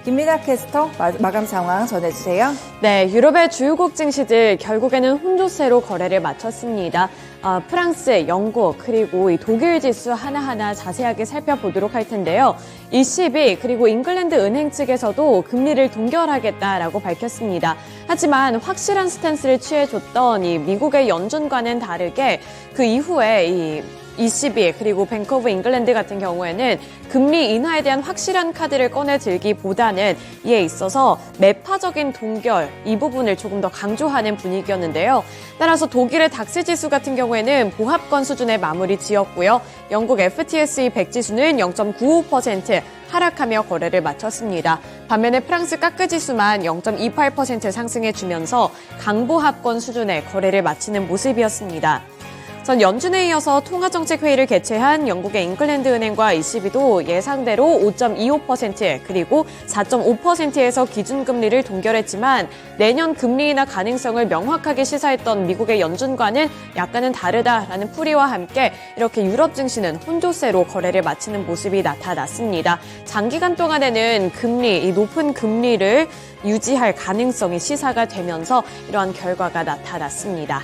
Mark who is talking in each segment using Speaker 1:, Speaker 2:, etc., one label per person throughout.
Speaker 1: 김민아 캐스터 마감 상황 전해주세요.
Speaker 2: 네, 유럽의 주요국 증시들 결국에는 혼조세로 거래를 마쳤습니다. 프랑스, 영국, 그리고 이 독일 지수 하나하나 자세하게 살펴보도록 할 텐데요. ECB 그리고 잉글랜드 은행 측에서도 금리를 동결하겠다라고 밝혔습니다. 하지만 확실한 스탠스를 취해줬던 이 미국의 연준과는 다르게 그 이후에 이 ECB 그리고 뱅크 오브 잉글랜드 같은 경우에는 금리 인하에 대한 확실한 카드를 꺼내 들기보다는 이에 있어서 매파적인 동결 이 부분을 조금 더 강조하는 분위기였는데요. 따라서 독일의 닥스 지수 같은 경우에는 보합권 수준의 마무리 지었고요. 영국 FTSE 100 지수는 0.95% 하락하며 거래를 마쳤습니다. 반면에 프랑스 까크 지수만 0.28% 상승해주면서 강보합권 수준의 거래를 마치는 모습이었습니다. 전 연준에 이어서 통화정책회의를 개최한 영국의 잉글랜드 은행과 ECB도 예상대로 5.25% 그리고 4.5%에서 기준금리를 동결했지만 내년 금리 인하 가능성을 명확하게 시사했던 미국의 연준과는 약간은 다르다라는 풀이와 함께 이렇게 유럽 증시는 혼조세로 거래를 마치는 모습이 나타났습니다. 장기간 동안에는 이 높은 금리를 유지할 가능성이 시사가 되면서 이러한 결과가 나타났습니다.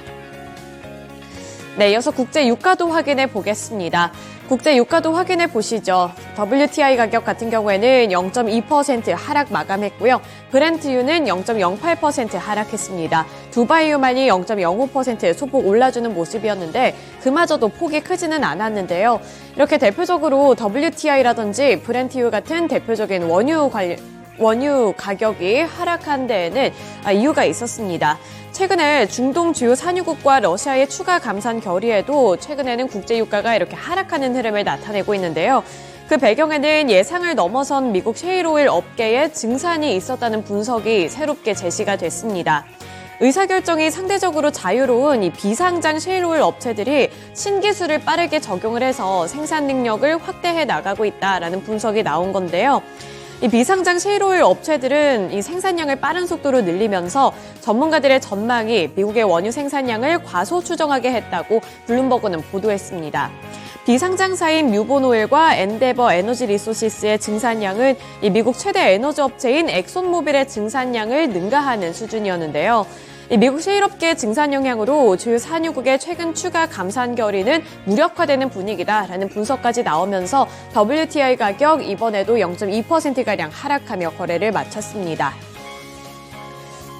Speaker 2: 네, 이어서 국제 유가도 확인해 보겠습니다. 국제 유가도 확인해 보시죠. WTI 가격 같은 경우에는 0.2% 하락 마감했고요. 브렌트유는 0.08% 하락했습니다. 두바이유만이 0.05% 소폭 올라주는 모습이었는데 그마저도 폭이 크지는 않았는데요. 이렇게 대표적으로 WTI라든지 브렌트유 같은 대표적인 원유 가격이 하락한 데에는 이유가 있었습니다. 최근에 중동 주요 산유국과 러시아의 추가 감산 결의에도 최근에는 국제유가가 이렇게 하락하는 흐름을 나타내고 있는데요. 그 배경에는 예상을 넘어선 미국 셰일오일 업계에 증산이 있었다는 분석이 새롭게 제시가 됐습니다. 의사결정이 상대적으로 자유로운 이 비상장 셰일오일 업체들이 신기술을 빠르게 적용을 해서 생산 능력을 확대해 나가고 있다라는 분석이 나온 건데요. 이 비상장 셰일오일 업체들은 이 생산량을 빠른 속도로 늘리면서 전문가들의 전망이 미국의 원유 생산량을 과소 추정하게 했다고 블룸버그는 보도했습니다. 비상장사인 뮤본오일과 엔데버 에너지 리소시스의 증산량은 이 미국 최대 에너지 업체인 엑손모빌의 증산량을 능가하는 수준이었는데요. 미국 셰일업계 증산 영향으로 주요 산유국의 최근 추가 감산 결의는 무력화되는 분위기다라는 분석까지 나오면서 WTI 가격 이번에도 0.2%가량 하락하며 거래를 마쳤습니다.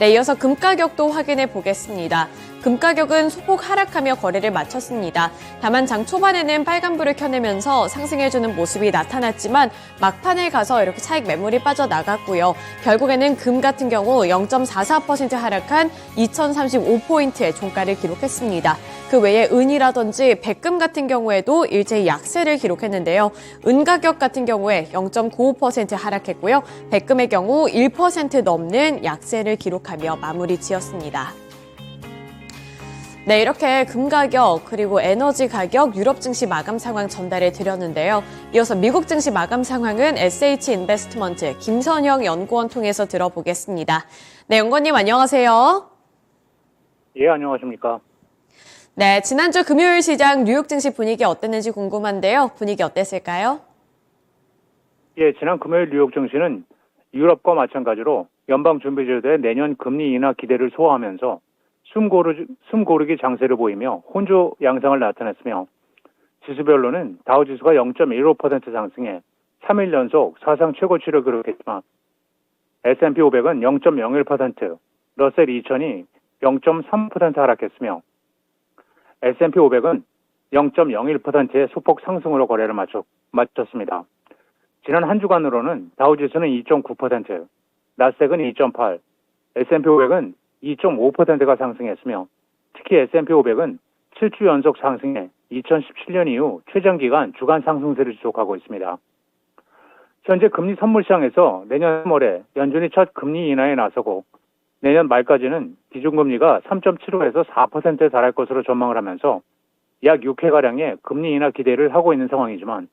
Speaker 2: 네, 이어서 금 가격도 확인해 보겠습니다. 금 가격은 소폭 하락하며 거래를 마쳤습니다. 다만 장 초반에는 빨간불을 켜내면서 상승해주는 모습이 나타났지만 막판에 가서 이렇게 차익 매물이 빠져나갔고요. 결국에는 금 같은 경우 0.44% 하락한 2035포인트의 종가를 기록했습니다. 그 외에 은이라든지 백금 같은 경우에도 일제히 약세를 기록했는데요. 은 가격 같은 경우에 0.95% 하락했고요. 백금의 경우 1% 넘는 약세를 기록하며 마무리 지었습니다. 네, 이렇게 금 가격 그리고 에너지 가격, 유럽 증시 마감 상황 전달해 드렸는데요. 이어서 미국 증시 마감 상황은 SH인베스트먼트 김선영 연구원 통해서 들어보겠습니다. 네, 연구원님 안녕하세요.
Speaker 3: 예, 안녕하십니까.
Speaker 2: 네, 지난주 금요일 시장 뉴욕 증시 분위기 어땠는지 궁금한데요. 분위기 어땠을까요?
Speaker 3: 예, 지난 금요일 뉴욕 증시는 유럽과 마찬가지로 연방준비제도의 내년 금리 인하 기대를 소화하면서 숨 고르기 장세를 보이며 혼조 양상을 나타냈으며 지수별로는 다우지수가 0.15% 상승해 3일 연속 사상 최고치를 기록했지만 S&P 500은 0.01%, 러셀 2000이 0.3% 하락했으며 S&P 500은 0.01%의 소폭 상승으로 거래를 마쳤습니다. 지난 한 주간으로는 다우지수는 2.9%, 나스닥은 2.8%, S&P 500은 2.5%가 상승했으며 특히 S&P 500은 7주 연속 상승해 2017년 이후 최장기간 주간 상승세를 지속하고 있습니다. 현재 금리 선물 시장에서 내년 3월에 연준이 첫 금리 인하에 나서고 내년 말까지는 기준금리가 3.75에서 4%에 달할 것으로 전망을 하면서 약 6회가량의 금리 인하 기대를 하고 있는 상황이지만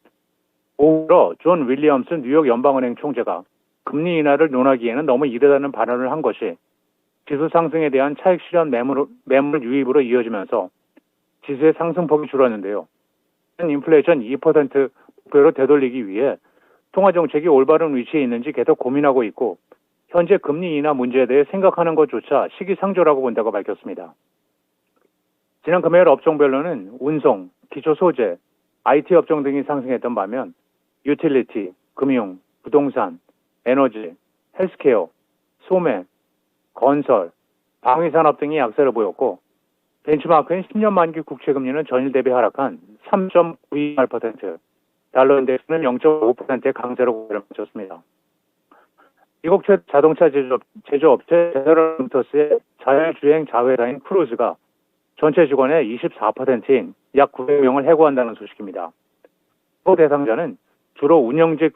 Speaker 3: 오히려 존 윌리엄스 뉴욕 연방은행 총재가 금리 인하를 논하기에는 너무 이르다는 발언을 한 것이 지수 상승에 대한 차익 실현 매물 유입으로 이어지면서 지수의 상승폭이 줄었는데요. 인플레이션 2% 목표로 되돌리기 위해 통화 정책이 올바른 위치에 있는지 계속 고민하고 있고 현재 금리 인하 문제에 대해 생각하는 것조차 시기상조라고 본다고 밝혔습니다. 지난 금요일 업종별로는 운송, 기초 소재, IT 업종 등이 상승했던 반면 유틸리티, 금융, 부동산, 에너지, 헬스케어, 소매, 건설, 방위산업 등이 약세를 보였고 벤치마크인 10년 만기 국채 금리는 전일 대비 하락한 3.98%, 달러 인덱스는 0.5%의 강세로 고개를 마쳤습니다. 미국 자동차 제조업체 제너럴 모터스의 자율주행 자회사인 크루즈가 전체 직원의 24%인 약 900명을 해고한다는 소식입니다. 해고 대상자는 주로 운영직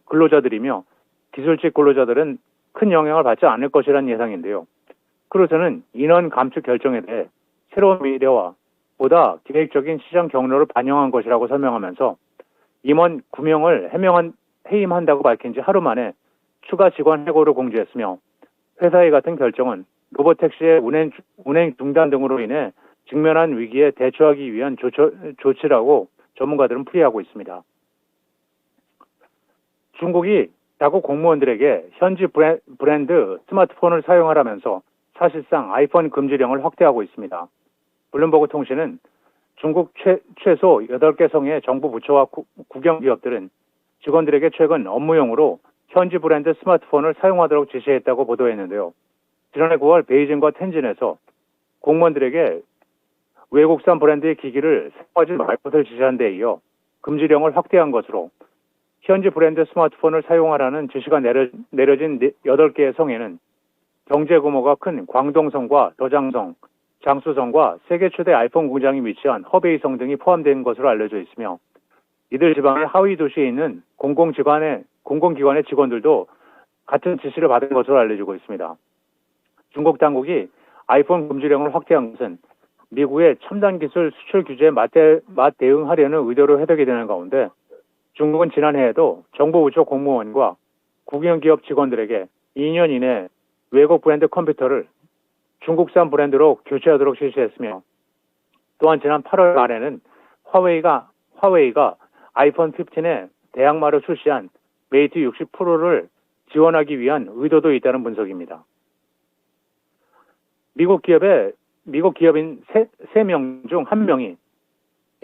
Speaker 3: 근로자들이며 기술직 근로자들은 큰 영향을 받지 않을 것이라는 예상인데요. 크루즈는 인원 감축 결정에 대해 새로운 미래와 보다 계획적인 시장 경로를 반영한 것이라고 설명하면서 임원 9명을 해임한다고 밝힌 지 하루 만에 추가 직원 해고를 공지했으며 회사의 같은 결정은 로보택시의 운행 중단 등으로 인해 직면한 위기에 대처하기 위한 조치라고 전문가들은 풀이하고 있습니다. 중국이 자국 공무원들에게 현지 브랜드 스마트폰을 사용하라면서 사실상 아이폰 금지령을 확대하고 있습니다. 블룸버그 통신은 중국 최소 8개 성의 정부 부처와 국영 기업들은 직원들에게 최근 업무용으로 현지 브랜드 스마트폰을 사용하도록 지시했다고 보도했는데요. 지난해 9월 베이징과 텐진에서 공무원들에게 외국산 브랜드의 기기를 사용하지 말 것을 지시한 데 이어 금지령을 확대한 것으로 현지 브랜드 스마트폰을 사용하라는 지시가 내려진 8개의 성에는 경제 규모가 큰 광동성과 더장성, 장수성과 세계 최대 아이폰 공장이 위치한 허베이성 등이 포함된 것으로 알려져 있으며 이들 지방의 하위 도시에 있는 공공기관의 직원들도 같은 지시를 받은 것으로 알려지고 있습니다. 중국 당국이 아이폰 금지령을 확대한 것은 미국의 첨단 기술 수출 규제에 맞대응하려는 의도로 해석이 되는 가운데 중국은 지난해에도 정부 부처 공무원과 국영기업 직원들에게 2년 이내 외국 브랜드 컴퓨터를 중국산 브랜드로 교체하도록 지시했으며 또한 지난 8월 말에는 화웨이가 아이폰 15의 대항마로 출시한 메이트 60 프로를 지원하기 위한 의도도 있다는 분석입니다. 미국 기업인 3명 중 1명이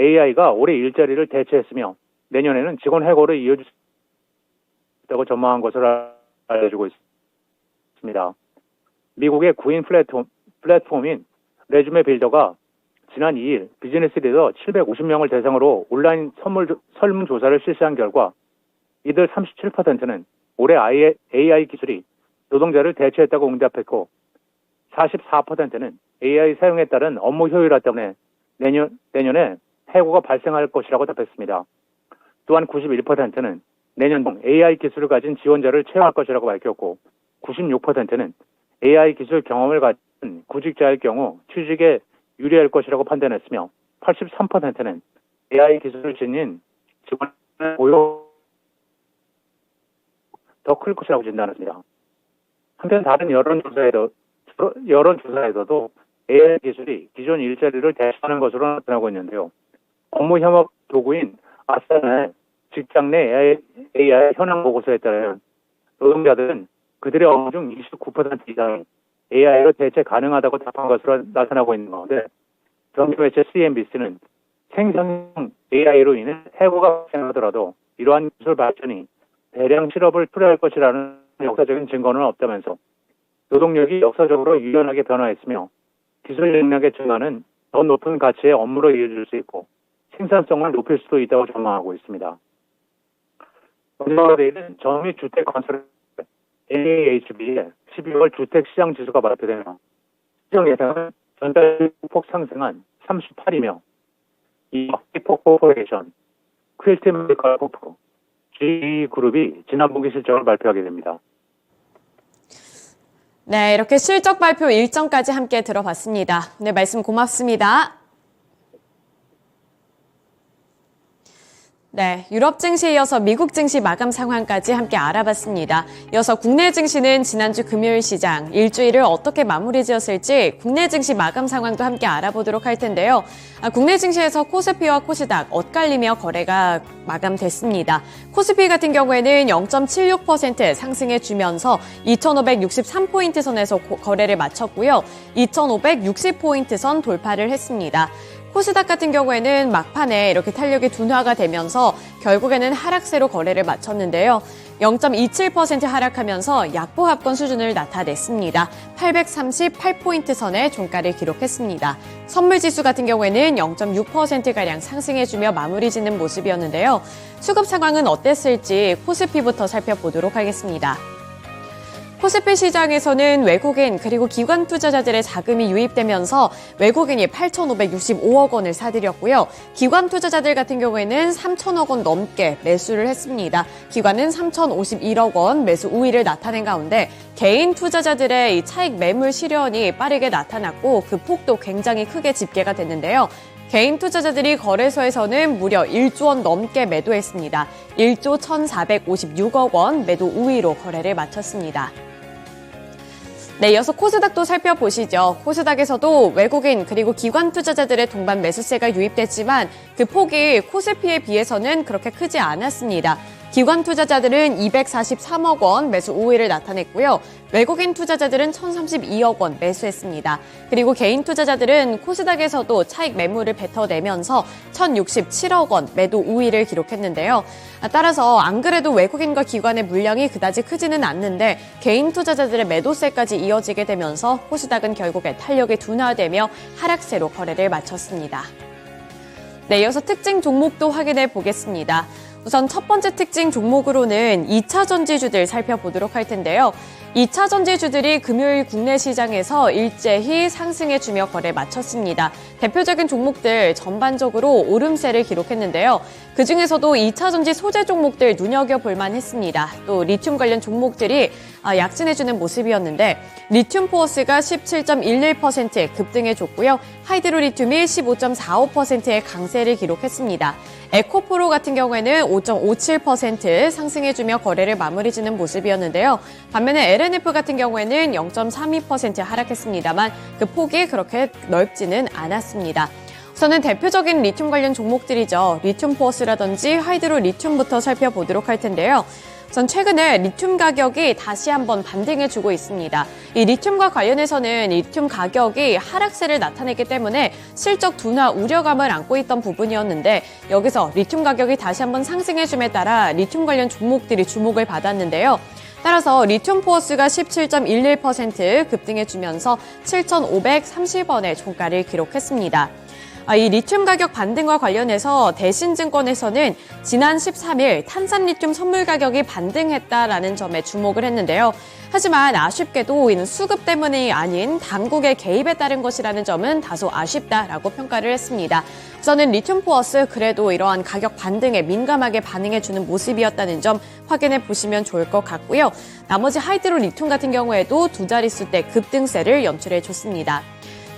Speaker 3: AI가 올해 일자리를 대체했으며 내년에는 직원 해고를 이어질 수 있다고 전망한 것으로 알려지고 있습니다. 미국의 구인 플랫폼인 레주메 빌더가 지난 2일 비즈니스 리더 750명을 대상으로 온라인 설문조사를 실시한 결과 이들 37%는 올해 AI 기술이 노동자를 대체했다고 응답했고 44%는 AI 사용에 따른 업무 효율화 때문에 내년에 해고가 발생할 것이라고 답했습니다. 또한 91%는 내년 동 AI 기술을 가진 지원자를 채용할 것이라고 밝혔고 96%는 AI 기술 경험을 가진 구직자일 경우 취직에 유리할 것이라고 판단했으며 83%는 AI 기술을 지닌 직원의 고용 더 클 것이라고 진단했습니다. 한편 다른 여론조사에서도 AI 기술이 기존 일자리를 대체하는 것으로 나타나고 있는데요. 업무 협업 도구인 아사나의 직장 내 AI 현황 보고서에 따르면 노동자들은 그들의 업무 중 29% 이상이 AI로 대체 가능하다고 답한 것으로 나타나고 있는 가운데 정규매체 CNBC는 생성형 AI로 인해 해고가 발생하더라도 이러한 기술 발전이 대량 실업을 초래할 것이라는 역사적인 증거는 없다면서 노동력이 역사적으로 유연하게 변화했으며 기술 능력의 증가는 더 높은 가치의 업무로 이어질 수 있고 생산성을 높일 수도 있다고 전망하고 있습니다. 경제화데이는 정미 주택 건설 NAHB의 12월 주택 시장 지수가 발표되며 시장 예상은 전달 폭 상승한 38이며 이 폭 코퍼레이션, 퀼트 메디컬 코프, GE그룹이 지난 분기 실적을 발표하게 됩니다.
Speaker 2: 네, 이렇게 실적 발표 일정까지 함께 들어봤습니다. 네, 말씀 고맙습니다. 네, 유럽 증시에 이어서 미국 증시 마감 상황까지 함께 알아봤습니다. 이어서 국내 증시는 지난주 금요일 시장 일주일을 어떻게 마무리 지었을지 국내 증시 마감 상황도 함께 알아보도록 할 텐데요. 국내 증시에서 코스피와 코스닥 엇갈리며 거래가 마감됐습니다. 코스피 같은 경우에는 0.76% 상승해 주면서 2,563포인트 선에서 거래를 마쳤고요. 2,560포인트 선 돌파를 했습니다. 코스닥 같은 경우에는 막판에 이렇게 탄력이 둔화가 되면서 결국에는 하락세로 거래를 마쳤는데요. 0.27% 하락하면서 약보합권 수준을 나타냈습니다. 838포인트 선에 종가를 기록했습니다. 선물지수 같은 경우에는 0.6%가량 상승해주며 마무리 짓는 모습이었는데요. 수급 상황은 어땠을지 코스피부터 살펴보도록 하겠습니다. 코스피 시장에서는 외국인 그리고 기관 투자자들의 자금이 유입되면서 외국인이 8,565억 원을 사들였고요. 기관 투자자들 같은 경우에는 3,000억 원 넘게 매수를 했습니다. 기관은 3,051억 원 매수 우위를 나타낸 가운데 개인 투자자들의 이 차익 매물 실현이 빠르게 나타났고 그 폭도 굉장히 크게 집계가 됐는데요. 개인 투자자들이 거래소에서는 무려 1조 원 넘게 매도했습니다. 1조 1,456억 원 매도 우위로 거래를 마쳤습니다. 네, 이어서 코스닥도 살펴보시죠. 코스닥에서도 외국인 그리고 기관 투자자들의 동반 매수세가 유입됐지만 그 폭이 코스피에 비해서는 그렇게 크지 않았습니다. 기관 투자자들은 243억 원 매수 우위를 나타냈고요. 외국인 투자자들은 1,032억 원 매수했습니다. 그리고 개인 투자자들은 코스닥에서도 차익 매물을 뱉어내면서 1,067억 원 매도 우위를 기록했는데요. 따라서 안 그래도 외국인과 기관의 물량이 그다지 크지는 않는데 개인 투자자들의 매도세까지 이어지게 되면서 코스닥은 결국에 탄력이 둔화되며 하락세로 거래를 마쳤습니다. 네, 이어서 특징 종목도 확인해 보겠습니다. 우선 첫 번째 특징 종목으로는 2차 전지주들 살펴보도록 할 텐데요. 2차 전지주들이 금요일 국내 시장에서 일제히 상승해주며 거래 마쳤습니다. 대표적인 종목들 전반적으로 오름세를 기록했는데요. 그중에서도 2차 전지 소재 종목들 눈여겨볼 만했습니다. 또 리튬 관련 종목들이 약진해주는 모습이었는데 리튬 포어스가 17.11% 급등해줬고요. 하이드로리튬이 15.45%의 강세를 기록했습니다. 에코프로 같은 경우에는 5.57% 상승해주며 거래를 마무리 짓는 모습이었는데요. 반면에 LNF 같은 경우에는 0.32% 하락했습니다만 그 폭이 그렇게 넓지는 않았습니다. 우선은 대표적인 리튬 관련 종목들이죠. 리튬 포어스라든지 하이드로 리튬부터 살펴보도록 할 텐데요. 우선 최근에 리튬 가격이 다시 한번 반등해주고 있습니다. 이 리튬과 관련해서는 리튬 가격이 하락세를 나타냈기 때문에 실적 둔화 우려감을 안고 있던 부분이었는데 여기서 리튬 가격이 다시 한번 상승해줌에 따라 리튬 관련 종목들이 주목을 받았는데요. 따라서 리튬 포어스가 17.11% 급등해주면서 7,530원의 종가를 기록했습니다. 이 리튬 가격 반등과 관련해서 대신증권에서는 지난 13일 탄산 리튬 선물 가격이 반등했다라는 점에 주목을 했는데요. 하지만 아쉽게도 이는 수급 때문이 아닌 당국의 개입에 따른 것이라는 점은 다소 아쉽다라고 평가를 했습니다. 우선은 리튬 포어스 그래도 이러한 가격 반등에 민감하게 반응해주는 모습이었다는 점 확인해 보시면 좋을 것 같고요. 나머지 하이드로 리튬 같은 경우에도 두 자릿수대 급등세를 연출해 줬습니다.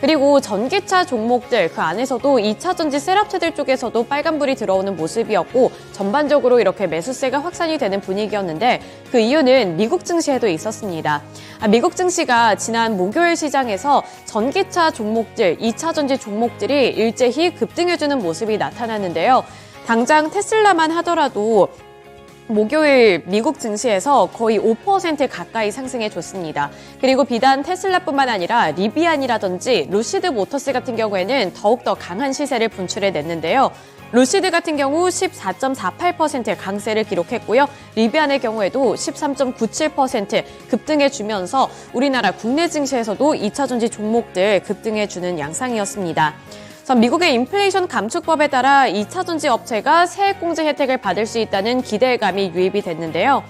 Speaker 2: 그리고 전기차 종목들 그 안에서도 2차 전지 셀업체들 쪽에서도 빨간불이 들어오는 모습이었고 전반적으로 이렇게 매수세가 확산이 되는 분위기였는데 그 이유는 미국 증시에도 있었습니다. 미국 증시가 지난 목요일 시장에서 전기차 종목들, 2차 전지 종목들이 일제히 급등해주는 모습이 나타났는데요. 당장 테슬라만 하더라도 목요일 미국 증시에서 거의 5% 가까이 상승해줬습니다. 그리고 비단 테슬라뿐만 아니라 리비안이라든지 루시드 모터스 같은 경우에는 더욱더 강한 시세를 분출해냈는데요. 루시드 같은 경우 14.48% 강세를 기록했고요. 리비안의 경우에도 13.97% 급등해주면서 우리나라 국내 증시에서도 2차 전지 종목들 급등해주는 양상이었습니다. 미국의 인플레이션 감축법에 따라 2차 전지 업체가 세액공제 혜택을 받을 수 있다는 기대감이 유입이 됐는데요.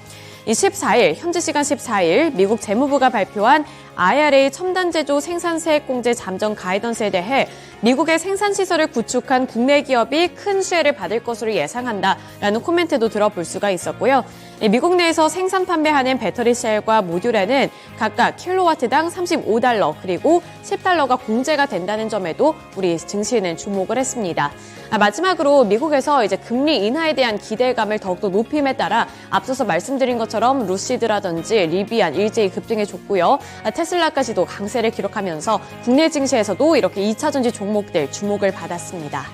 Speaker 2: 14일, 현지 시간 14일 미국 재무부가 발표한 IRA 첨단제조 생산세액공제 잠정 가이던스에 대해 미국의 생산시설을 구축한 국내 기업이 큰 수혜를 받을 것으로 예상한다라는 코멘트도 들어볼 수가 있었고요. 미국 내에서 생산 판매하는 배터리 셀과 모듈에는 각각 킬로와트당 35달러 그리고 10달러가 공제가 된다는 점에도 우리 증시는 주목을 했습니다. 마지막으로 미국에서 이제 금리 인하에 대한 기대감을 더욱더 높임에 따라 앞서서 말씀드린 것처럼 루시드라든지 리비안 일제히 급등해줬고요. 테슬라까지도 강세를 기록하면서 국내 증시에서도 이렇게 2차전지 종목들 주목을 받았습니다.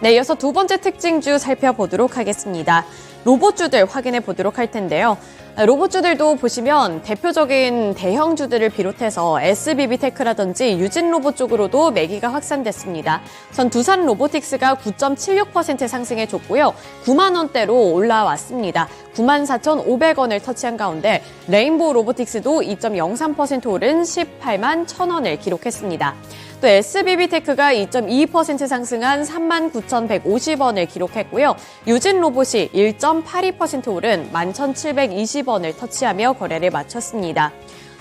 Speaker 2: 네, 이어서 두 번째 특징주 살펴보도록 하겠습니다. 로봇주들 확인해 보도록 할 텐데요. 로봇주들도 보시면 대표적인 대형주들을 비롯해서 SBB테크라든지 유진로봇 쪽으로도 매기가 확산됐습니다. 전 두산 로보틱스가 9.76% 상승해줬고요. 9만 원대로 올라왔습니다. 94,500원을 터치한 가운데 레인보우 로보틱스도 2.03% 오른 18만 1,000원을 기록했습니다. 또 SBB테크가 2.22% 상승한 39,150원을 기록했고요. 유진로봇이 1.82% 오른 11,720원을 터치하며 거래를 마쳤습니다.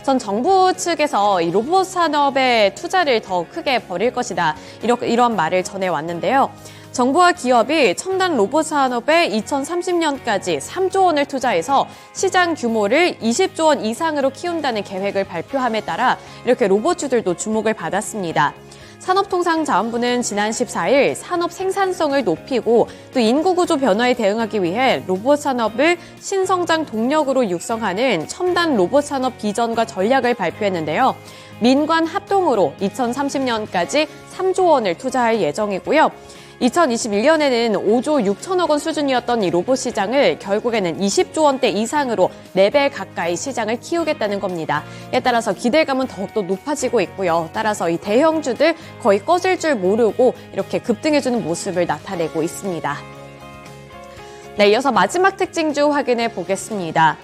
Speaker 2: 전 정부 측에서 이 로봇 산업에 투자를 더 크게 벌일 것이다. 이런 말을 전해왔는데요. 정부와 기업이 첨단 로봇 산업에 2030년까지 3조 원을 투자해서 시장 규모를 20조 원 이상으로 키운다는 계획을 발표함에 따라 이렇게 로봇주들도 주목을 받았습니다. 산업통상자원부는 지난 14일 산업 생산성을 높이고 또 인구구조 변화에 대응하기 위해 로봇 산업을 신성장 동력으로 육성하는 첨단 로봇 산업 비전과 전략을 발표했는데요. 민관 합동으로 2030년까지 3조 원을 투자할 예정이고요. 2021년에는 5조 6천억 원 수준이었던 이 로봇 시장을 결국에는 20조 원대 이상으로 4배 가까이 시장을 키우겠다는 겁니다. 이에 따라서 기대감은 더욱더 높아지고 있고요. 따라서 이 대형주들 거의 꺼질 줄 모르고 이렇게 급등해주는 모습을 나타내고 있습니다. 네, 이어서 마지막 특징주 확인해 보겠습니다.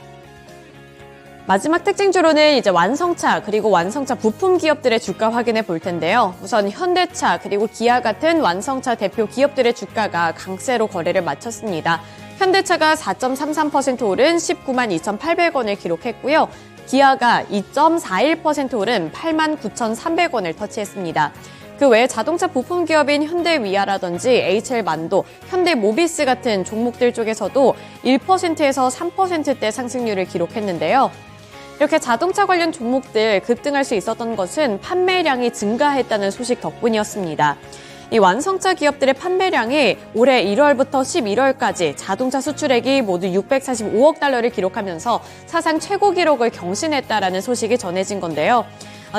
Speaker 2: 마지막 특징주로는 이제 완성차 그리고 완성차 부품 기업들의 주가 확인해 볼 텐데요. 우선 현대차 그리고 기아 같은 완성차 대표 기업들의 주가가 강세로 거래를 마쳤습니다. 현대차가 4.33% 오른 19만 2,800원을 기록했고요. 기아가 2.41% 오른 8만 9,300원을 터치했습니다. 그 외에 자동차 부품 기업인 현대위아라든지 HL만도, 현대모비스 같은 종목들 쪽에서도 1%에서 3%대 상승률을 기록했는데요. 이렇게 자동차 관련 종목들 급등할 수 있었던 것은 판매량이 증가했다는 소식 덕분이었습니다. 이 완성차 기업들의 판매량이 올해 1월부터 11월까지 자동차 수출액이 모두 645억 달러를 기록하면서 사상 최고 기록을 경신했다라는 소식이 전해진 건데요.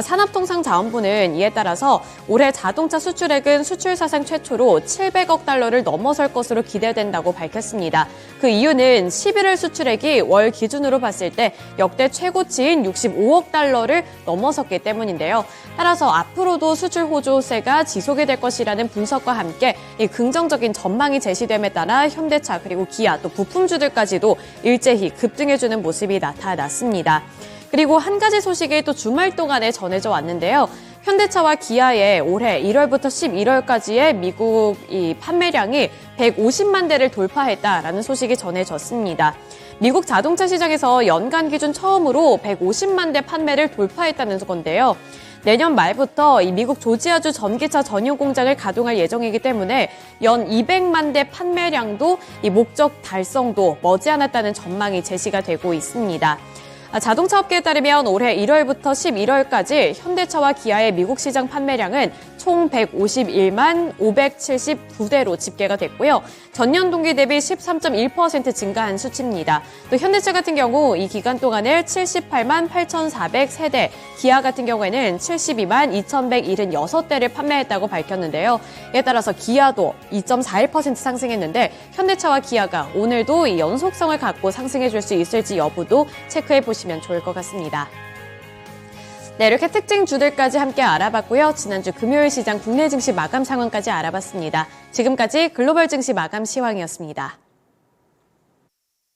Speaker 2: 산업통상자원부는 이에 따라서 올해 자동차 수출액은 수출 사상 최초로 700억 달러를 넘어설 것으로 기대된다고 밝혔습니다. 그 이유는 11월 수출액이 월 기준으로 봤을 때 역대 최고치인 65억 달러를 넘어섰기 때문인데요. 따라서 앞으로도 수출 호조세가 지속이 될 것이라는 분석과 함께 이 긍정적인 전망이 제시됨에 따라 현대차 그리고 기아 또 부품주들까지도 일제히 급등해주는 모습이 나타났습니다. 그리고 한 가지 소식이 또 주말 동안에 전해져 왔는데요. 현대차와 기아의 올해 1월부터 11월까지의 미국 이 판매량이 150만 대를 돌파했다라는 소식이 전해졌습니다. 미국 자동차 시장에서 연간 기준 처음으로 150만 대 판매를 돌파했다는 건데요. 내년 말부터 이 미국 조지아주 전기차 전용 공장을 가동할 예정이기 때문에 연 200만 대 판매량도 이 목적 달성도 머지않았다는 전망이 제시가 되고 있습니다. 자동차 업계에 따르면 올해 1월부터 11월까지 현대차와 기아의 미국 시장 판매량은 총 151만 579대로 집계가 됐고요. 전년 동기 대비 13.1% 증가한 수치입니다. 또 현대차 같은 경우 이 기간 동안에 78만 8,403대, 기아 같은 경우에는 72만 2,176대를 판매했다고 밝혔는데요. 이에 따라서 기아도 2.41% 상승했는데 현대차와 기아가 오늘도 이 연속성을 갖고 상승해줄 수 있을지 여부도 체크해 보시면 좋을 것 같습니다. 네, 이렇게 특징주들까지 함께 알아봤고요. 지난주 금요일 시장 국내 증시 마감 상황까지 알아봤습니다. 지금까지 글로벌 증시 마감 시황이었습니다.